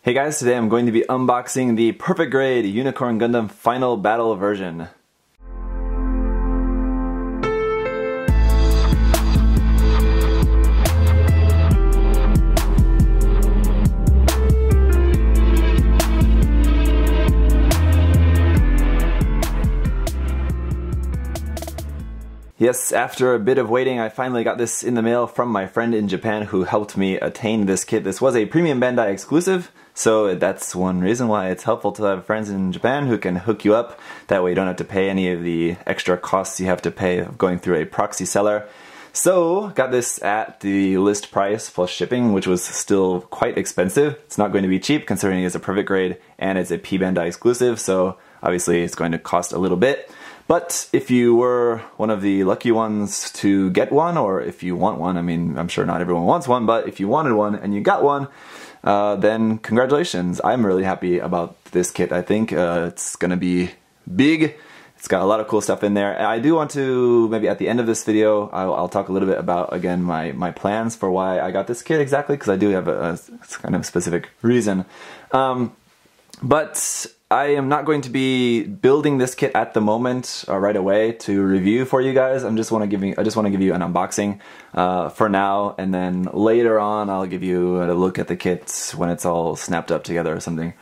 Hey guys, today I'm going to be unboxing the Perfect Grade Unicorn Gundam Final Battle version. Yes, after a bit of waiting, I finally got this in the mail from my friend in Japan who helped me attain this kit. This was a premium Bandai exclusive, so that's one reason why it's helpful to have friends in Japan who can hook you up. That way you don't have to pay any of the extra costs you have to pay of going through a proxy seller. So, got this at the list price plus shipping, which was still quite expensive. It's not going to be cheap considering it's a Perfect Grade and it's a P-Bandai exclusive, so obviously it's going to cost a little bit. But if you were one of the lucky ones to get one, or if you want one, I mean, I'm sure not everyone wants one, but if you wanted one and you got one, then congratulations. I'm really happy about this kit. I think it's going to be big. It's got a lot of cool stuff in there. I do want to, maybe at the end of this video, I'll talk a little bit about, again, my plans for why I got this kit exactly, because I do have a kind of specific reason. But I am not going to be building this kit at the moment right away to review for you guys. I just want to give you an unboxing for now, and then later on I'll give you a look at the kit when it's all snapped up together or something.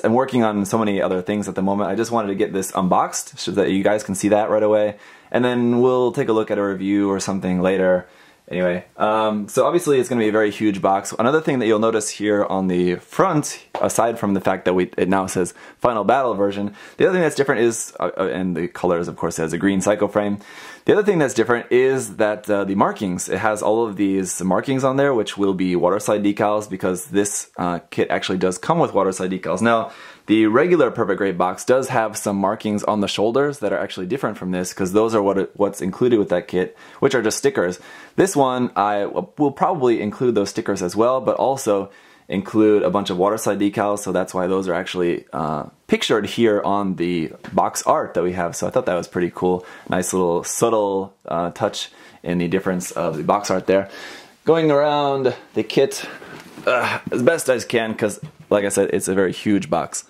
I'm working on so many other things at the moment. I just wanted to get this unboxed so that you guys can see that right away, and then we'll take a look at a review or something later. Anyway, so obviously it's going to be a very huge box. Another thing that you'll notice here on the front, aside from the fact that it now says Final Battle version, the other thing that's different is, and the colors of course has a green cycle frame, the other thing that's different is that the markings. It has all of these markings on there which will be waterslide decals, because this kit actually does come with waterslide decals. Now, the regular Perfect Grade box does have some markings on the shoulders that are actually different from this, because those are what's included with that kit, which are just stickers. This one, I will probably include those stickers as well, but also include a bunch of waterslide decals, so that's why those are actually pictured here on the box art that we have. So I thought that was pretty cool. Nice little subtle touch in the difference of the box art there. Going around the kit as best as can, because like I said, it's a very huge box.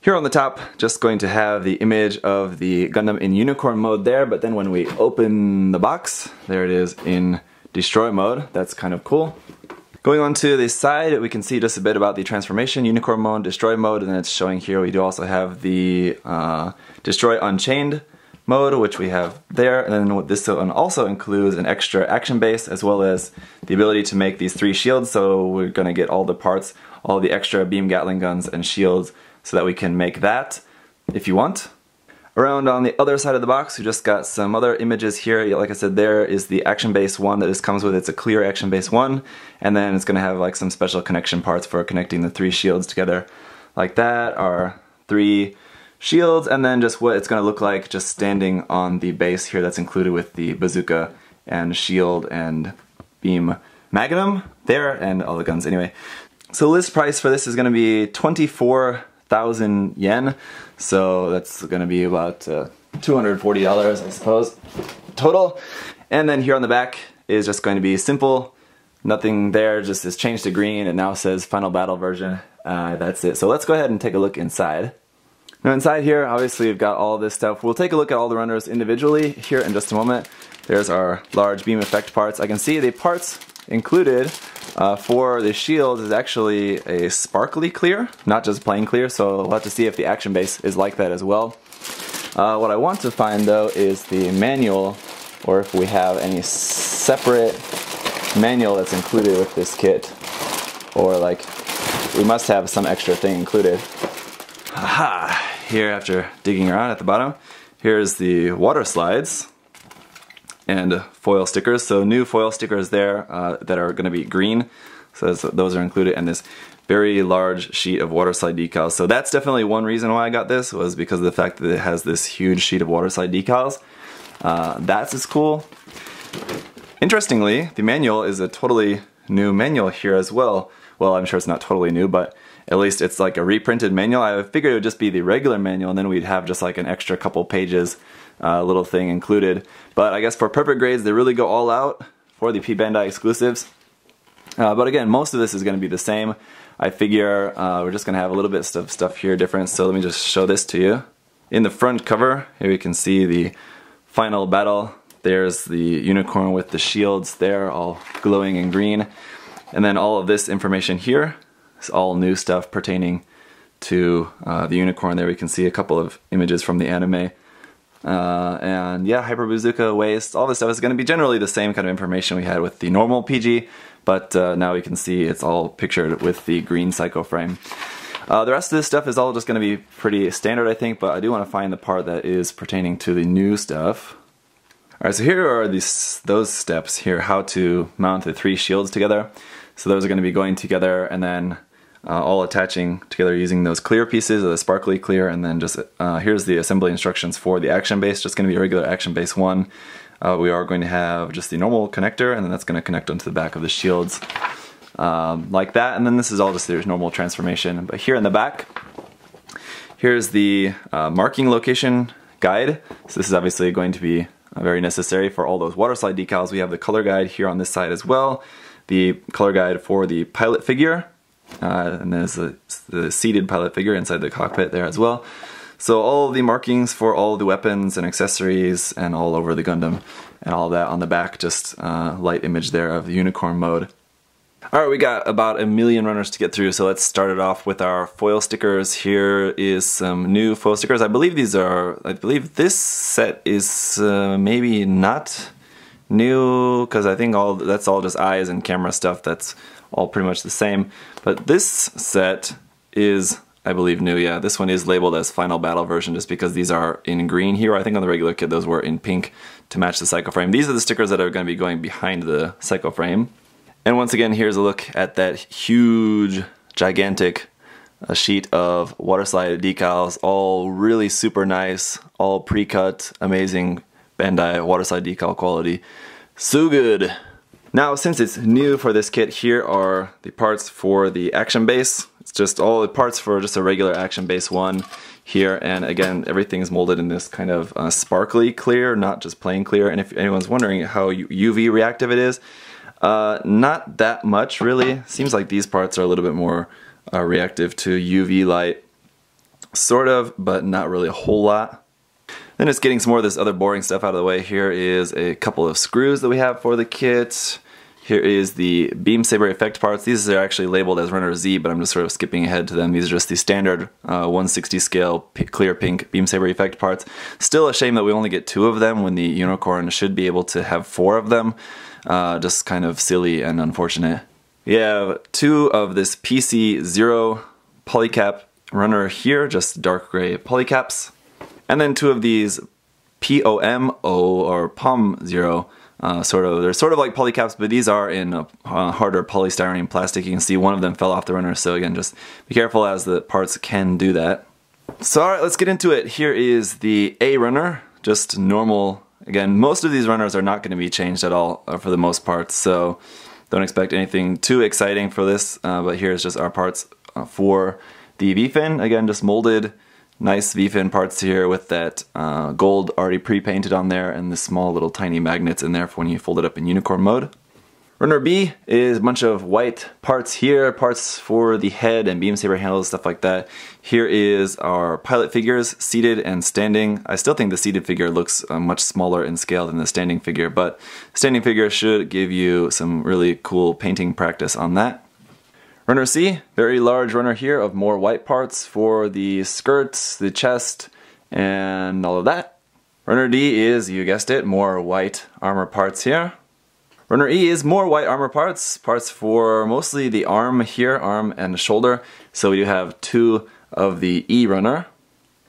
Here on the top, just going to have the image of the Gundam in Unicorn mode there, but then when we open the box, there it is in Destroy mode. That's kind of cool. Going on to the side, we can see just a bit about the transformation, Unicorn mode, Destroy mode, and then it's showing here we do also have the Destroy Unchained mode, which we have there, and then this one also includes an extra action base as well as the ability to make these 3 shields, so we're going to get all the parts, all the extra beam Gatling guns and shields, so that we can make that if you want. Around on the other side of the box, we just got some other images here. Like I said, there is the action base one that this comes with. It's a clear action base one, and then it's going to have like some special connection parts for connecting the 3 shields together. Like that are 3 shields, and then just what it's going to look like just standing on the base here that's included with the bazooka and shield and beam magnum there, and all the guns anyway. So list price for this is going to be 24,000 yen, so that's going to be about $240 I suppose total. And then here on the back is just going to be simple, nothing there, just is changed to green. It now says Final Battle version. That's it. So let's go ahead and take a look inside. Now inside here, obviously we've got all this stuff. We'll take a look at all the runners individually here in just a moment. There's our large beam effect parts. I can see the parts included for the shield is actually a sparkly clear, not just plain clear, so we'll have to see if the action base is like that as well. What I want to find though is the manual, or if we have any separate manual that's included with this kit, or like we must have some extra thing included. Aha! Here, after digging around at the bottom, here's the water slides and foil stickers. So new foil stickers there that are going to be green, so those are included, and this very large sheet of waterslide decals. So that's definitely one reason why I got this, was because of the fact that it has this huge sheet of waterslide decals. That's cool. Interestingly, the manual is a totally new manual here as well. Well, I'm sure it's not totally new, but at least it's like a reprinted manual. I figured it would just be the regular manual, and then we'd have just like an extra couple pages little thing included. But I guess for Perfect Grades, they really go all out for the P-Bandai exclusives. But again, most of this is going to be the same. I figure we're just going to have a little bit of stuff here different, so let me just show this to you. In the front cover, here you can see the Final Battle. There's the unicorn with the shields there, all glowing in green. And then all of this information here is all new stuff pertaining to the unicorn. There we can see a couple of images from the anime. And yeah, Hyper Bazooka, waist, all this stuff is going to be generally the same kind of information we had with the normal PG, but now we can see it's all pictured with the green Psycho Frame. The rest of this stuff is all just going to be pretty standard, I think, but I do want to find the part that is pertaining to the new stuff. Alright, so here are those steps here, how to mount the 3 shields together. So those are going to be going together and then all attaching together using those clear pieces, the sparkly clear, and then just here's the assembly instructions for the action base, just going to be a regular action base 1. We are going to have just the normal connector, and then that's going to connect onto the back of the shields like that, and then this is all just their normal transformation. But here in the back, here's the marking location guide. So this is obviously going to be very necessary for all those water slide decals. We have the color guide here on this side as well, the color guide for the pilot figure, and there's the seated pilot figure inside the cockpit there as well. So all of the markings for all the weapons and accessories and all over the Gundam and all that on the back, just light image there of the unicorn mode. Alright, we got about 1 million runners to get through, so let's start it off with our foil stickers. Here is some new foil stickers. I believe this set is maybe not new, because I think that's all just eyes and camera stuff. That's all pretty much the same. But this set is, I believe, new. Yeah, this one is labeled as Final Battle version just because these are in green here. I think on the regular kit those were in pink to match the Psycho Frame. These are the stickers that are going to be going behind the Psycho Frame. And once again, here's a look at that huge, gigantic sheet of water slide decals, all really super nice, all pre-cut, amazing Bandai water slide decal quality. So good! Now, since it's new for this kit, here are the parts for the action base. It's just all the parts for just a regular action base 1 here, and again, everything is molded in this kind of sparkly clear, not just plain clear. And if anyone's wondering how UV reactive it is, not that much really. Seems like these parts are a little bit more reactive to UV light, sort of, but not really a whole lot. Then it's getting some more of this other boring stuff out of the way. Here is a couple of screws that we have for the kit. Here is the beam saber effect parts. These are actually labeled as Runner Z, but I'm just sort of skipping ahead to them. These are just the standard 160 scale clear pink beam saber effect parts. Still a shame that we only get 2 of them when the Unicorn should be able to have 4 of them. Just kind of silly and unfortunate. We have 2 of this PC-0 polycap runner here, just dark gray polycaps. And then 2 of these POM-0 or POM-0 they're sort of like polycaps, but these are in harder polystyrene plastic. You can see one of them fell off the runner, so again, just be careful as the parts can do that. So alright, let's get into it. Here is the A runner, just normal. Again, most of these runners are not going to be changed at all for the most part, so don't expect anything too exciting for this, but here's just our parts for the V-fin. Again, just molded, nice V-fin parts here with that gold already pre-painted on there and the small little tiny magnets in there for when you fold it up in unicorn mode. Runner B is a bunch of white parts here, parts for the head and beam saber handles, stuff like that. Here is our pilot figures, seated and standing. I still think the seated figure looks much smaller in scale than the standing figure, but the standing figure should give you some really cool painting practice on that. Runner C, very large runner here of more white parts for the skirts, the chest, and all of that. Runner D is, you guessed it, more white armor parts here. Runner E is more white armor parts for mostly the arm here, arm and shoulder. So we do have 2 of the E runner.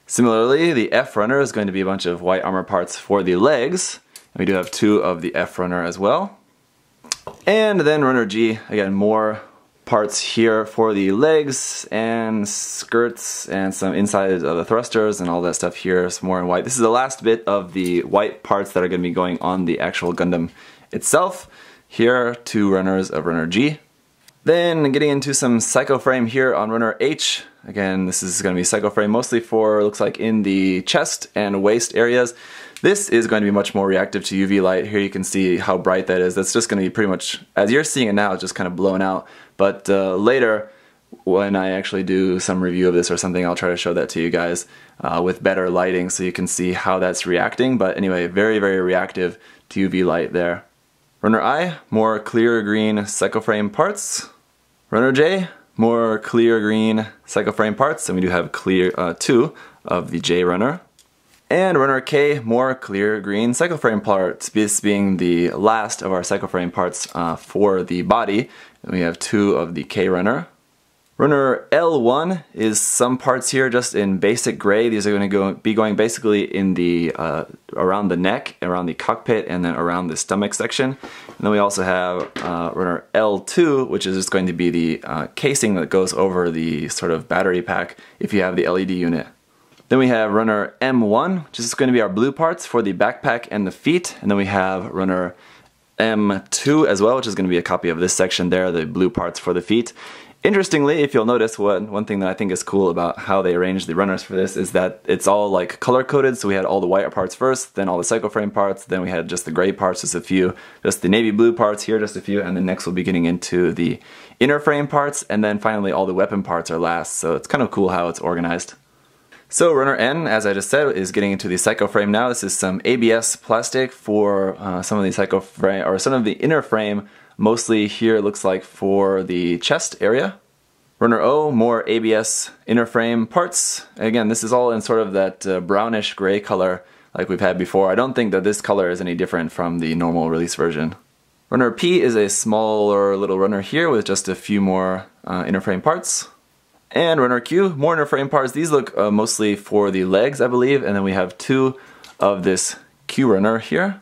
Similarly, the F runner is going to be a bunch of white armor parts for the legs. And we do have 2 of the F runner as well. And then runner G, again, more parts here for the legs and skirts and some inside of the thrusters and all that stuff here, some more in white. This is the last bit of the white parts that are going to be going on the actual Gundam itself. Here, 2 runners of runner G. Then getting into some Psycho Frame here on runner H. Again, this is going to be Psycho Frame mostly for, looks like, in the chest and waist areas. This is going to be much more reactive to UV light. Here you can see how bright that is. That's just going to be pretty much, as you're seeing it now, it's just kind of blown out. But later, when I actually do some review of this or something, I'll try to show that to you guys with better lighting so you can see how that's reacting. But anyway, very, very reactive to UV light there. Runner I, more clear green cycloframe parts. Runner J, more clear green cycloframe parts, and we do have clear 2 of the J runner. And runner K, more clear green cycloframe parts, this being the last of our cycloframe parts for the body. And we have 2 of the K runner. Runner L1 is some parts here just in basic gray. These are going to be going basically in the around the neck, around the cockpit, and then around the stomach section. And then we also have runner L2, which is just going to be the casing that goes over the sort of battery pack if you have the LED unit. Then we have runner M1, which is going to be our blue parts for the backpack and the feet. And then we have runner M2 as well, which is going to be a copy of this section there, the blue parts for the feet. Interestingly, if you'll notice, one thing that I think is cool about how they arranged the runners for this is that it's all like color-coded. So we had all the white parts first, then all the cycloframe parts, then we had just the gray parts, just a few, just the navy blue parts here, just a few, and then next we'll be getting into the inner frame parts, and then finally all the weapon parts are last. So it's kind of cool how it's organized. So runner N, as I just said, is getting into the cycloframe now. This is some ABS plastic for some of the cycloframe, or some of the inner frame. Mostly here it looks like for the chest area. Runner O, more ABS inner frame parts. Again, this is all in sort of that brownish gray color like we've had before. I don't think that this color is any different from the normal release version. Runner P is a smaller little runner here with just a few more inner frame parts. And runner Q, more inner frame parts. These look mostly for the legs, I believe. And then we have 2 of this Q runner here.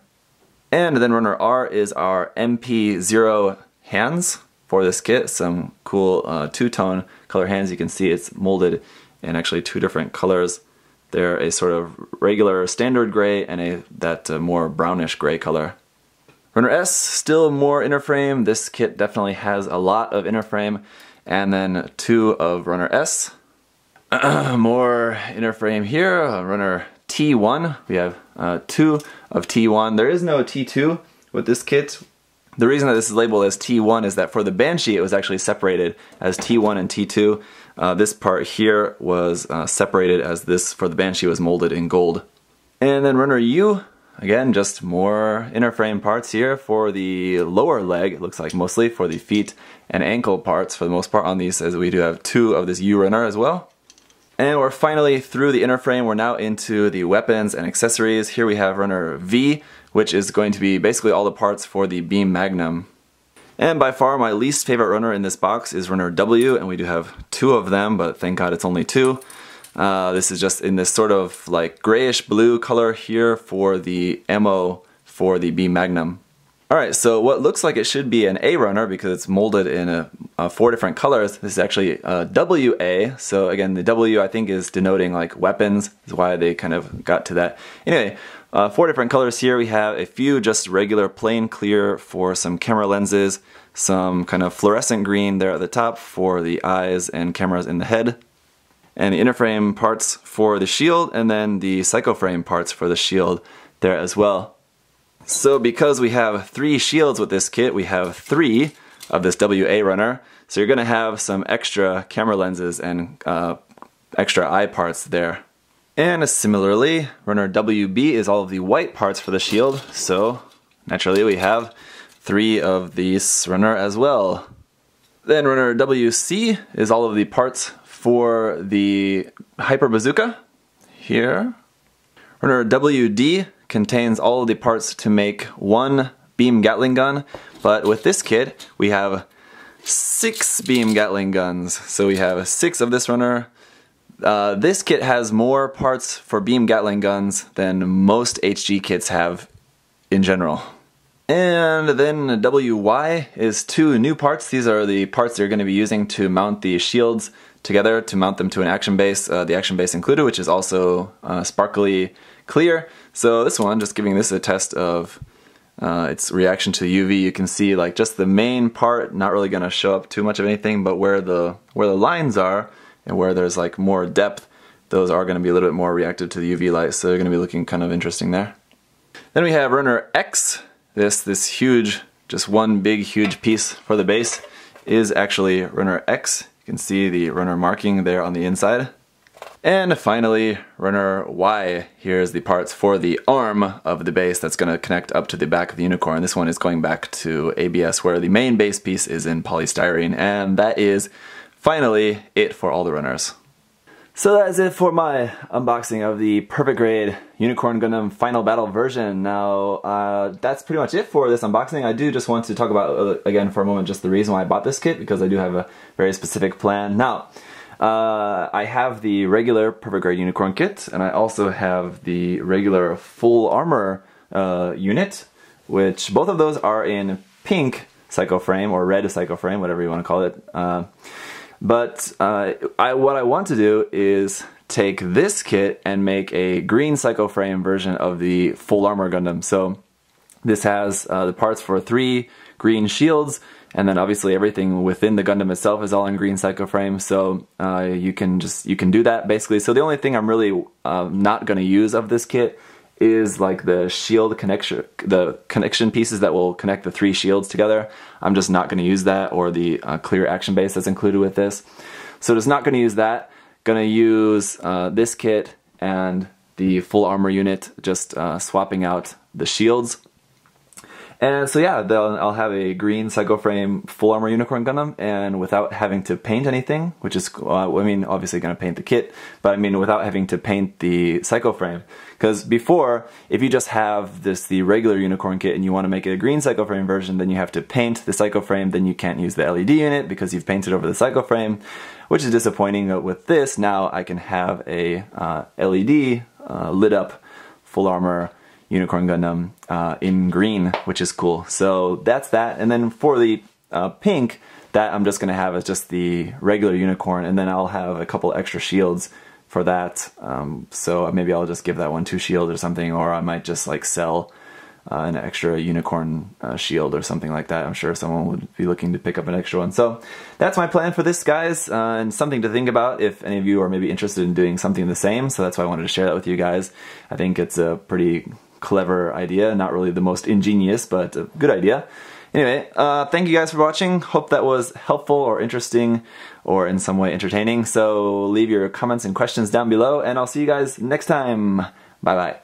And then runner R is our MP0 hands for this kit. Some cool 2-tone color hands. You can see it's molded in actually 2 different colors. They're a sort of regular standard gray and that more brownish gray color. Runner S, still more inner frame. This kit definitely has a lot of inner frame. And then 2 of runner S. More inner frame here. Runner T1, we have 2 of T1. There is no T2 with this kit. The reason that this is labeled as T1 is that for the Banshee it was actually separated as T1 and T2. This part here was separated as this for the Banshee was molded in gold. And then runner U, again just more inner frame parts here for the lower leg, it looks like mostly for the feet and ankle parts for the most part on these, as we do have 2 of this U runner as well. And we're finally through the inner frame. We're now into the weapons and accessories. Here we have runner V, which is going to be basically all the parts for the beam magnum. And by far my least favorite runner in this box is runner W, and we do have 2 of them, but thank God it's only 2. This is just in this sort of like grayish blue color here for the ammo for the beam magnum. Alright, so what looks like it should be an A runner because it's molded in 4 different colors. This is actually WA, so again the W I think is denoting like weapons, is why they kind of got to that. Anyway, 4 different colors here. We have a few just regular plain clear for some camera lenses, some kind of fluorescent green there at the top for the eyes and cameras in the head, and the inner frame parts for the shield, and then the cycloframe parts for the shield there as well. So because we have 3 shields with this kit, we have 3 of this WA runner. So you're going to have some extra camera lenses and extra eye parts there. And similarly, runner WB is all of the white parts for the shield. So naturally we have 3 of these runner as well. Then runner WC is all of the parts for the hyper bazooka here. Runner WD contains all of the parts to make 1 beam Gatling gun, but with this kit we have 6 beam Gatling guns. So we have 6 of this runner. This kit has more parts for beam Gatling guns than most HG kits have in general. And then WY is 2 new parts. These are the parts they're going to be using to mount the shields together, to mount them to an action base, the action base included, which is also sparkly clear. So this one, just giving this a test of its reaction to UV, you can see like just the main part not really going to show up too much of anything, but where the lines are and where there's like more depth, those are going to be a little bit more reactive to the UV light, so they're going to be looking kind of interesting there. Then we have runner X. This huge, just one big huge piece for the base is actually runner X You can see the runner marking there on the inside. And finally, runner Y. Here's the parts for the arm of the base that's going to connect up to the back of the Unicorn. This one is going back to ABS, where the main base piece is in polystyrene. And that is finally it for all the runners. So that is it for my unboxing of the perfect grade Unicorn Gundam Final Battle version. Now, that's pretty much it for this unboxing. I do just want to talk about, again for a moment, just the reason why I bought this kit, because I do have a very specific plan. Now, I have the regular perfect grade Unicorn kit, and I also have the regular full armor unit, which both of those are in pink Psycho Frame, or red Psycho Frame, whatever you want to call it. But what I want to do is take this kit and make a green Psycho Frame version of the full armor Gundam. So this has the parts for 3 green shields, and then obviously everything within the Gundam itself is all in green Psycho Frame. So you can do that basically. So the only thing I'm really not going to use of this kit is like the shield connection, the connection pieces that will connect the 3 shields together. I'm just not going to use that, or the clear action base that's included with this. So just not going to use that. Going to use this kit and the full armor unit, just swapping out the shields. And so yeah, I'll have a green Psycho Frame full armor Unicorn Gundam, and without having to paint anything, which is, I mean, obviously going to paint the kit, but I mean without having to paint the Psycho Frame. Because before, if you just have the regular Unicorn kit and you want to make it a green Psycho Frame version, then you have to paint the Psycho Frame, then you can't use the LED unit because you've painted over the Psycho Frame, which is disappointing. With this, now I can have a LED lit up full armor Unicorn Gundam in green, which is cool. So that's that. And then for the pink, that I'm just going to have as just the regular Unicorn, and then I'll have a couple extra shields for that. So maybe I'll just give that one 2 shields or something, or I might just like sell an extra Unicorn shield or something like that. I'm sure someone would be looking to pick up an extra one. So that's my plan for this, guys, and something to think about if any of you are maybe interested in doing something the same. So that's why I wanted to share that with you guys. I think it's a pretty clever idea, not really the most ingenious, but a good idea. Anyway, thank you guys for watching. Hope that was helpful or interesting or in some way entertaining. So leave your comments and questions down below, and I'll see you guys next time. Bye bye.